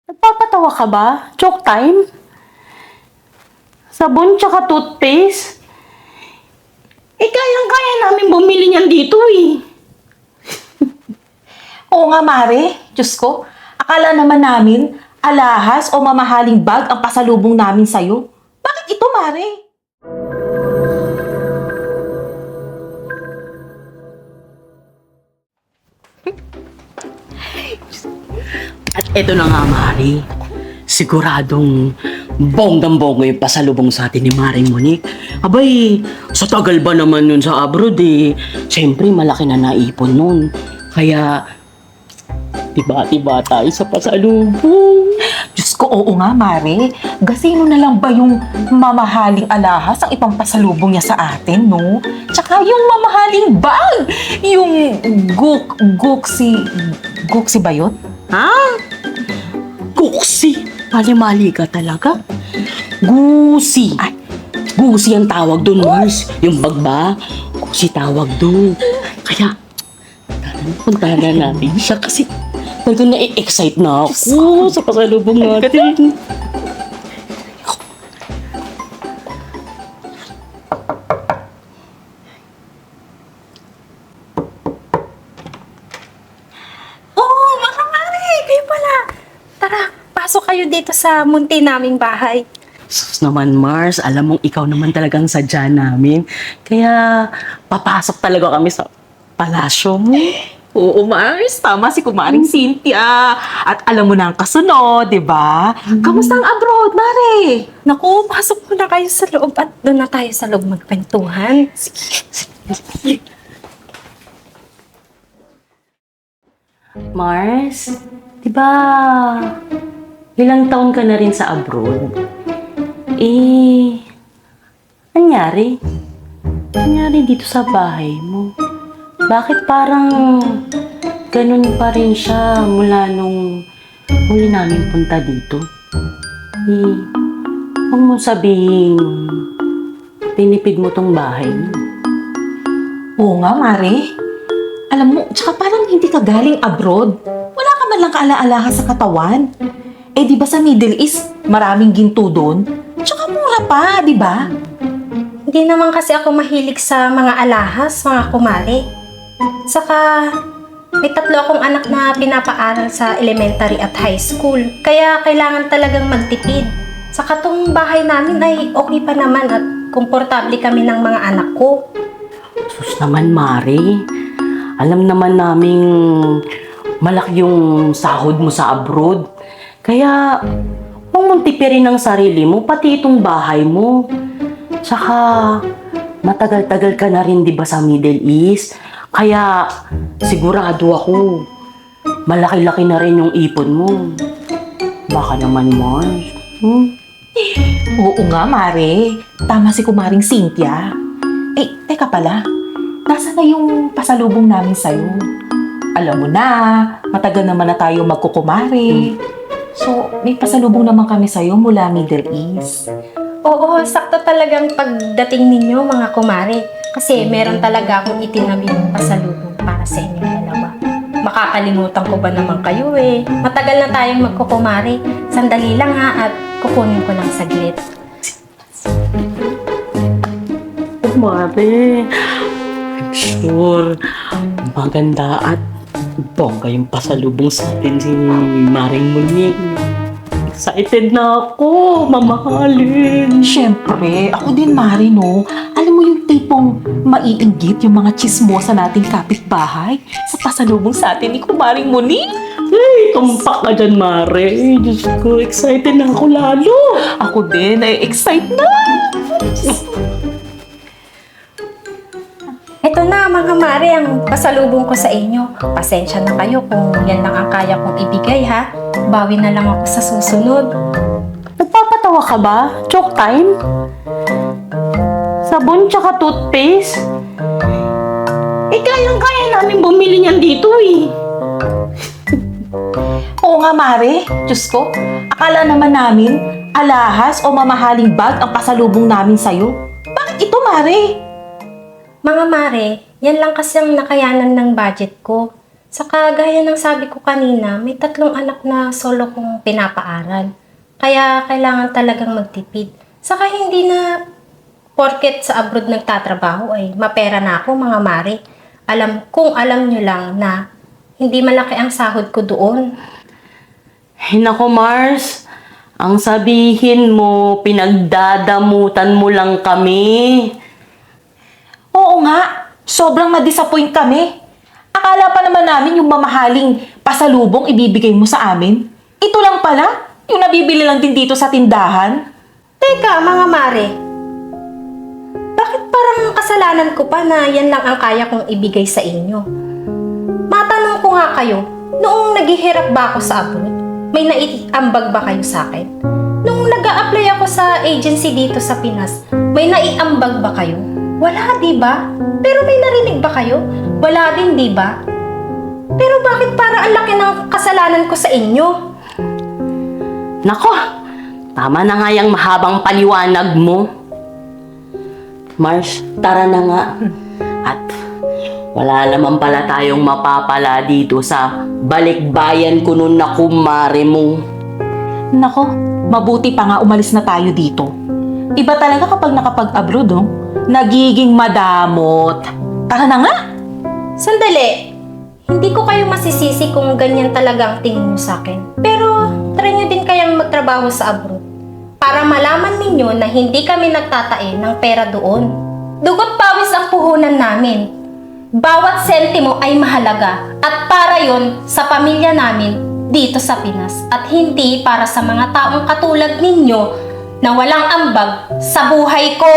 Nagpapatawa ka ba? Joke time? Sabon tsaka toothpaste? Kayang-kaya namin bumili niyan dito eh. Oo nga, Mare. Diyos ko, akala naman namin alahas o mamahaling bag ang pasalubong namin sa'yo. Bakit ito, Mare? At eto na nga, Mari. Siguradong bonggang-bongga yung pasalubong sa atin ni Maring Monique. Abay, sa tagal ba naman nun sa abroad eh. Siyempre, malaki na naipon nun. Kaya, tiba-tiba tayo sa pasalubong. Diyos ko, oo nga, Mare. Gasino na lang ba yung mamahaling alahas ang ipampasalubong niya sa atin, no? Tsaka yung mamahaling bag! Yung Guksi ba yun? Ha? Guksi? Mali-mali ka talaga? Gusi. Ay, gusi ang tawag doon, Mars. Yung bag ba? Gusi tawag doon. Kaya, puntahan na natin siya kasi talagang na-excite na ako sa pasalubong natin. Oh, mga mare, kayo pala. Tara, pasok kayo dito sa munti naming bahay. Sus naman, Mars, alam mong ikaw naman talagang sadya namin. Kaya, papasok talaga kami sa palasyo mo. Oo, Mars. Tama si Kumaring Cynthia. At alam mo na ang kasunod, di ba? Kamusta ang abroad, Mare? Naku, pasok muna kayo sa loob at doon na tayo sa loob magkwentuhan. Mars, di ba ilang taon ka na rin sa abroad? Anyari? Anyari dito sa bahay mo? Bakit parang ganun pa rin siya mula nung huli namin punta dito? Huwag mo sabihin pinipid mo tong bahay mo. Oo nga, Mare. Alam mo, tsaka parang hindi ka galing abroad. Wala ka man lang kaala-alaha sa katawan. Di ba sa Middle East, maraming ginto doon? Tsaka mura pa, di ba? Hindi naman kasi ako mahilig sa mga alahas, mga kumare. Saka, may 3 akong anak na pinapaaral sa elementary at high school. Kaya kailangan talagang magtipid. Saka tong bahay namin ay okay pa naman at komportable kami ng mga anak ko. Sus naman, Mari. Alam naman naming malaki yung sahod mo sa abroad. Kaya, huwag mong tipirin ang sarili mo, pati itong bahay mo. Tsaka, matagal-tagal ka na rin, di ba, sa Middle East? Kaya, sigurado ako, malaki-laki na rin yung ipon mo. Baka naman, Mars. Oo nga, Mare. Tama si Kumaring Cynthia. Teka pala. Nasa na yung pasalubong namin sa'yo? Alam mo na, matagal naman na tayo magkukumare. So, may pasalubong naman kami sa'yo mula Middle East. Oo, sakto talagang pagdating ninyo mga kumare. Kasi meron talaga akong itinabing pasalubong para sa inyong dalawa. Makakalimutan ko ba naman kayo eh. Matagal na tayong magkukumare. Sandali lang ha at kukunin ko lang saglit. Mare, I'm sure maganda at bongga yung pasalubong sa atin si Maring Monique. Excited na ako, mamahalin. Siyempre, ako din, Mare, no? Alam mo yung tipong maiinggit yung mga chismosa nating kapitbahay sa pasalubong sa atin ni Kumaring Monique? Ay, tumpak ka dyan, Mare. Diyos ko, excited na ako lalo. Ako din, excite na! Ito na mga mare ang pasalubong ko sa inyo. Pasensya na kayo kung yan lang ang kaya kong ibigay ha. Bawi na lang ako sa susunod. Nagpapatawa ka ba? Joke time? Sabon tsaka toothpaste? Kayang-kaya namin bumili niyan dito eh. Oo nga, Mare. Diyos ko, akala naman namin alahas o mamahaling bag ang pasalubong namin sa'yo. Bakit ito, Mare? Mga mare, yan lang kasi ang nakayanan ng budget ko. Saka gaya ng sabi ko kanina, may 3 anak na solo kong pinapaaral. Kaya kailangan talagang magtipid. Saka hindi na porket sa abroad nagtatrabaho ay mapera na ako mga mare. Alam nyo lang na hindi malaki ang sahod ko doon. Ay, nako Mars, ang sabihin mo, pinagdadamutan mo lang kami. Oo nga, sobrang na-disappoint kami. Akala pa naman namin yung mamahaling pasalubong ibibigay mo sa amin. Ito lang pala, yung nabibili lang din dito sa tindahan. Teka mga mare, bakit parang kasalanan ko pa na yan lang ang kaya kong ibigay sa inyo? Matanong ko nga kayo, noong naghihirap ba ako sa abroad, may naiambag ba kayo sa akin? Nung nag-a-apply ako sa agency dito sa Pinas, may naiambag ba kayo? Wala, di ba? Pero may narinig ba kayo? Wala din, di ba? Pero bakit parang ang laki ng kasalanan ko sa inyo? Nako, tama na nga yung mahabang paliwanag mo. Mars, tara na nga. At wala naman pala tayong mapapala dito sa balikbayan ko nun na kumare mo. Nako, mabuti pa nga umalis na tayo dito. Iba talaga kapag nakapag-abroad, oh. Nagiging madamot. Tara na nga! Sandali, hindi ko kayo masisisi kung ganyan talaga ang tingin mo sa akin. Pero try nyo din kayang magtrabaho sa abroad para malaman ninyo na hindi kami nagtatae ng pera doon. Dugot pawis ang puhunan namin. Bawat sentimo ay mahalaga at para yon sa pamilya namin dito sa Pinas at hindi para sa mga taong katulad ninyo na walang ambag sa buhay ko.